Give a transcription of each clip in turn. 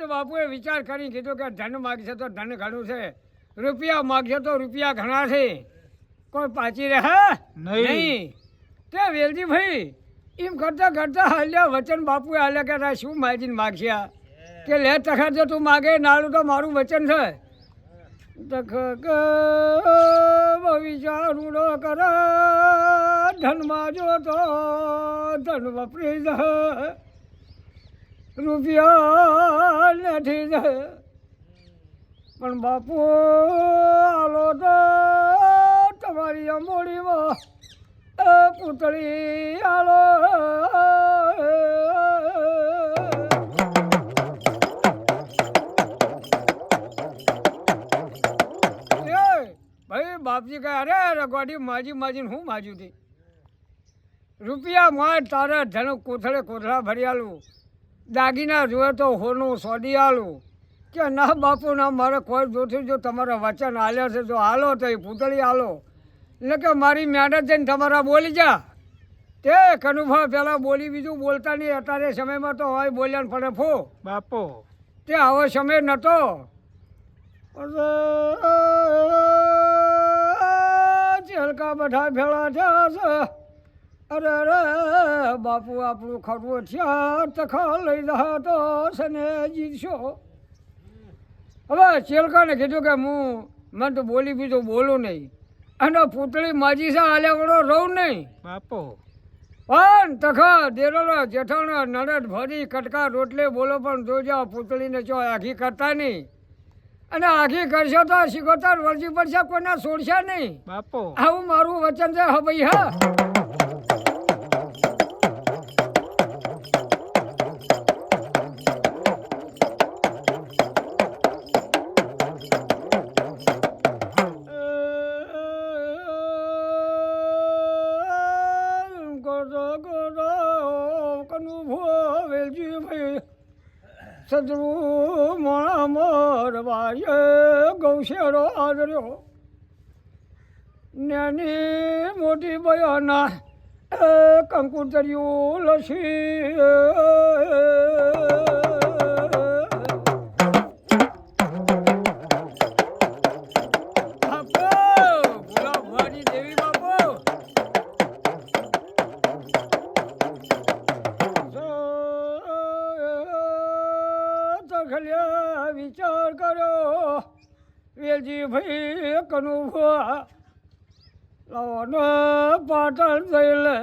તો બાપુએ વિચાર કરી કીધું કે ધન માગશે તો ધન ઘણું છે, રૂપિયા માગશે તો રૂપિયા ઘણા છે, કોઈ પાછી રહે નહીં. તે વેલજીભાઈ એમ કરતા કરતા હાલ્યા વચન બાપુએ હાલ્યા કે તારે શું માગીને માગશે કે લે તખત જો તું માગે નાળું તો મારું વચન છે. તખ વિચારું ન કર ધનમાં જો તો ધન વપરી જ રૂપિયા નથી જ પણ બાપુ હાલો તો તમારી અંબોડીમાં પૂતળી હાલો. ભાઈ બાપજી કહે અરે રગવાડી માજીને હું માજ્યું હતી, રૂપિયા માં તારે ધન કોથળે કોથળા ભરી આલું, દાગીના જોવે તો હોનું સોડી આલું કે ના બાપુ ના મારે કોઈ જોતું જો તમારા વચન હાલ્યા છે જો હાલો તો એ પૂતળી હાલો, એટલે કે મારી મહેનત જઈને તમારા બોલી જા. તે કનુભા પેલા બોલી બીજું બોલતા નહીં, અત્યારે સમયમાં તો હોય બોલ્યા પડે ફો બાપો, તે આવો સમય નહોતો. ચેલકા બધા ભેળા થયા છે, અરે અરે બાપુ આપણું ખરવું થયા તખા લઈ જા તો સને જીતશો. હવે ચેલકાને કીધું કે મને તો બોલી બીજું બોલું નહીં અને પૂતળી માજી છે હાલ્યા વડો રહું નહીં બાપો. પણ તખા દેરોલા જેઠાણા નડદ ભરી કટકા રોટલે બોલો પણ જોજો પૂતળીને ચો આખી કરતા નહીં, અને આખી કરશો તો શીખોતર વળજી પડશે, કોઈને છોડશે નહીં બાપો. આવું મારું વચન છે. હા ભાઈ હા. સદરૂ મોણા મોરવાય ગૌશેરો આદર્યો, નાની મોટી બયોના કંકુતર્યું લસી. વિચાર કર્યો વેલજી ભાઈ કનુભા લાવવાનો પાટણ જઈને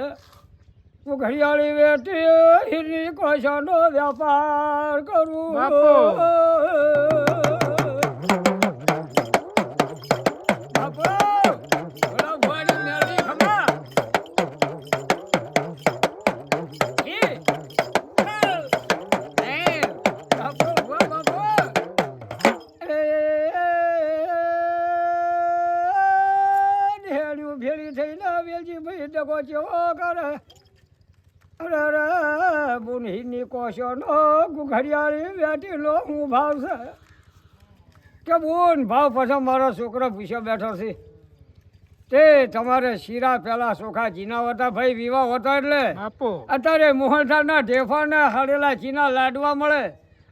ઘડિયાળી વેટી હીરી કોશાનો વ્યાપાર કરું. ભેળી થઈને વેલજીભાઈ ડગો જેવો કરે, અરે અરે બુનહીની કોશોનો ઘડિયાળી વેટીનો હું ભાવ છે કે બોન ભાવ પછી મારો છોકરો પૂછ્યો બેઠો છે. તે તમારે શીરા પેલા ચોખા ચીના હતા ભાઈ, વિવાહ હતો એટલે અત્યારે મોહનથાળના ઢેફાના હળેલા ચીના લાડવા મળે,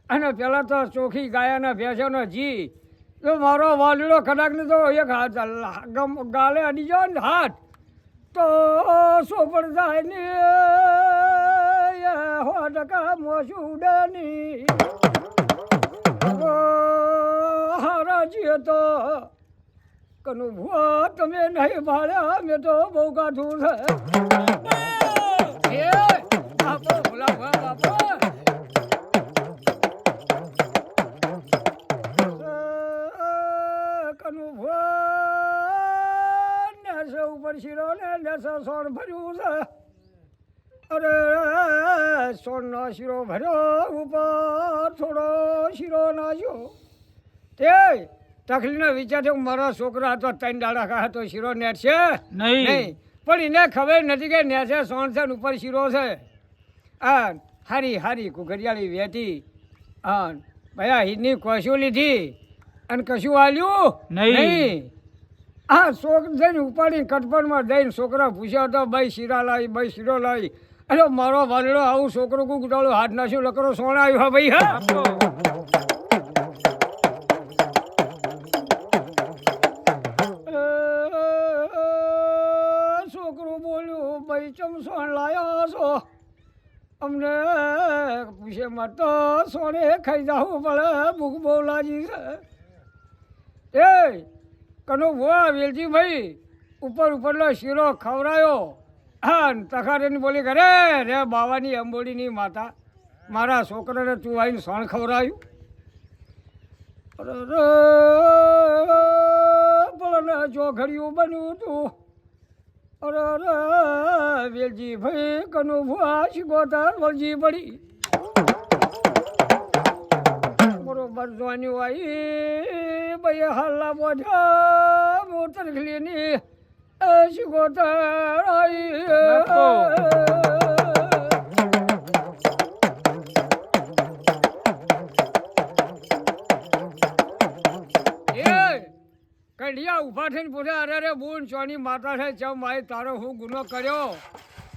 અને પેલા તો ચોખી ગાયાના ભેંસોનો જી. તો મારો વાલીડો કદાચ ને તો એક ગાલે અડી જાવ ને હાથ તો સોપડ જાય ને 100 મોસું ઉડેની હારાજીએ તો કનું ભૂ તમે નહીં ભાડ્યા મેં તો બહુ કાઠું છે. બાપો ભોલા બાપો ઉપર શીરો ને સોન ભર્યું છે, અરે સોનનો શીરો ભર્યો ઉપર થોડો શીરો નાખ્યો. તે તકલીફનો વિચાર થયો મારા છોકરા હતો 3 દાડા કા હતો શીરો નેટ છે નહીં, પણ એને ખબર નથી કે નેટ છે સોન છે ઉપર શીરો છે. હા હારી હારી કુકરિયાળી વેઠી, હા ભયા હીરની કોશું લીધી અને કશું આલ્યું નહીં. હા શોખ જઈને ઉપાડીને કટપણમાં જઈને છોકરા પૂછ્યા હતા ભાઈ શીરા લાવી ભાઈ શીરો લાવી, અરે મારો વાલડો આવું છોકરો કુકડાળો હાથ નાખ્યો લકરો સોના આવ્યો. હા ભાઈ હા. ભાઈ ચમસોણ લાયો છો અમને પૂછે મત તો સોને ખાઈ જાવું પડે ભૂખ બહુ લાગી છે એ કનો ભુવા વેલજીભાઈ ઉપરનો શીરો ખવડાયો હા તખારીની બોલી કરે રે બાવાની અંબોડીની માતા મારા છોકરાને તું આવીને સોણ ખવડાવ્યું અરે ચોઘડિયું બન્યું તું અરે વેલજી ભાઈ કનુ ભુવા શીખોતાર વળજી પડી બરોબર જોવાની આવી ભાઈ હાલના બોધા મોતર ખલીની શીખોતાર આવી કડિયા ઉભા થઈને પૂછે અરે રે બોન ચોની માતા છે ચમ ભાઈ તારો હું ગુનો કર્યો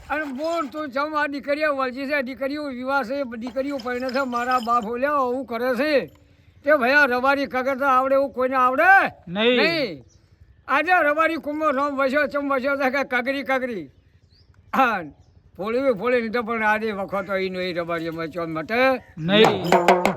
અને બોન તું ચમ આ દીકરીઓ વળજી છે દીકરીઓ વિવાહ છે દીકરીઓ પરણે છે મારા બાપ બોલ્યા હું કરે છે તે ભયા રવારી કગરતા આવડે એવું કોઈને આવડે નહીં આજે રવારી કુંભો રોમ વસ્યો ચમ વસ્યો છે કે કગરી હા ફોળી નહીં તો પણ આજે વખત એનો એ રવારી ચોમ મટે નહીં